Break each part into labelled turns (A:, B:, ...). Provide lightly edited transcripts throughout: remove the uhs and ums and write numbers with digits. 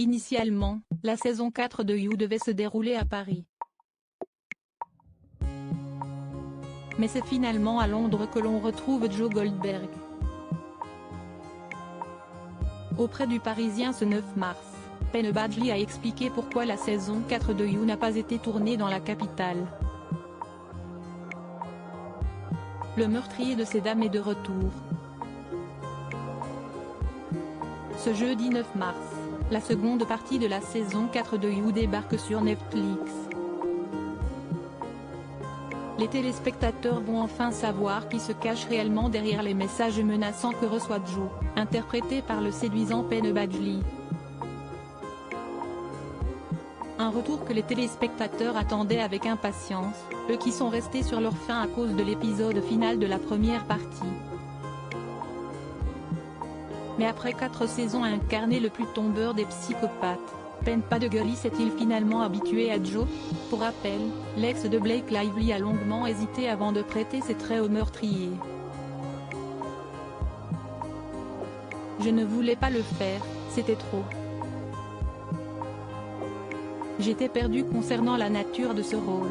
A: Initialement, la saison 4 de You devait se dérouler à Paris. Mais c'est finalement à Londres que l'on retrouve Joe Goldberg. Auprès du Parisien ce 9 mars, Penn Badgley a expliqué pourquoi la saison 4 de You n'a pas été tournée dans la capitale. Le meurtrier de ces dames est de retour. Ce jeudi 9 mars, la seconde partie de la saison 4 de You débarque sur Netflix. Les téléspectateurs vont enfin savoir qui se cache réellement derrière les messages menaçants que reçoit Joe, interprété par le séduisant Penn Badgley. Un retour que les téléspectateurs attendaient avec impatience, eux qui sont restés sur leur faim à cause de l'épisode final de la première partie. Mais après 4 saisons à incarner le plus tombeur des psychopathes, Penn Badgley s'est-il finalement habitué à Joe? Pour rappel, l'ex de Blake Lively a longuement hésité avant de prêter ses traits au meurtrier. Je ne voulais pas le faire, c'était trop. J'étais perdu concernant la nature de ce rôle.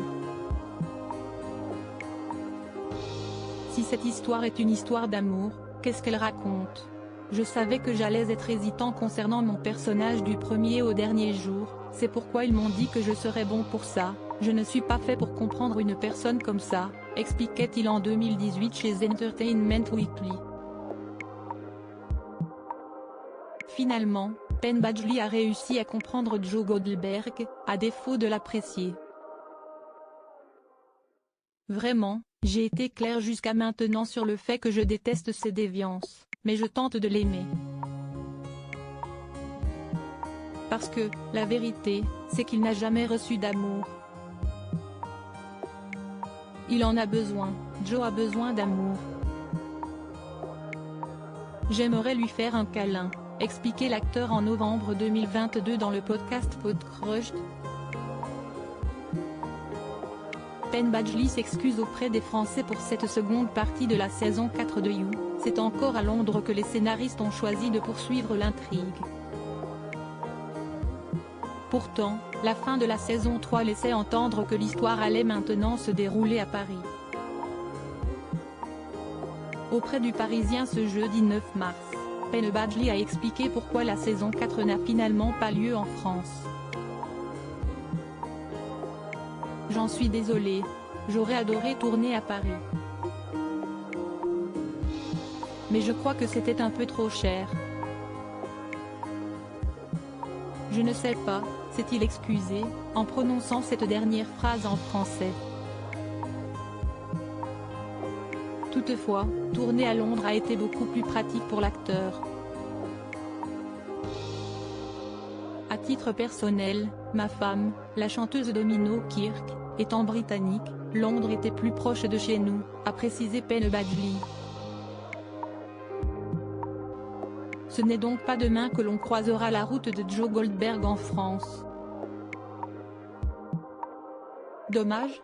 A: Si cette histoire est une histoire d'amour, qu'est-ce qu'elle raconte? Je savais que j'allais être hésitant concernant mon personnage du premier au dernier jour, c'est pourquoi ils m'ont dit que je serais bon pour ça, je ne suis pas fait pour comprendre une personne comme ça, expliquait-il en 2018 chez Entertainment Weekly. Finalement, Penn Badgley a réussi à comprendre Joe Goldberg, à défaut de l'apprécier. Vraiment, j'ai été clair jusqu'à maintenant sur le fait que je déteste ses déviances, mais je tente de l'aimer. Parce que, la vérité, c'est qu'il n'a jamais reçu d'amour. Il en a besoin, Joe a besoin d'amour. J'aimerais lui faire un câlin, expliquait l'acteur en novembre 2022 dans le podcast Podcrushed. Penn Badgley s'excuse auprès des Français pour cette seconde partie de la saison 4 de You, c'est encore à Londres que les scénaristes ont choisi de poursuivre l'intrigue. Pourtant, la fin de la saison 3 laissait entendre que l'histoire allait maintenant se dérouler à Paris. Auprès du Parisien ce jeudi 9 mars, Penn Badgley a expliqué pourquoi la saison 4 n'a finalement pas lieu en France. J'en suis désolé. J'aurais adoré tourner à Paris. Mais je crois que c'était un peu trop cher. Je ne sais pas, s'est-il excusé, en prononçant cette dernière phrase en français. Toutefois, tourner à Londres a été beaucoup plus pratique pour l'acteur. À titre personnel, ma femme, la chanteuse Domino Kirk, étant britannique, Londres était plus proche de chez nous, a précisé Penn Badgley. Ce n'est donc pas demain que l'on croisera la route de Joe Goldberg en France. Dommage,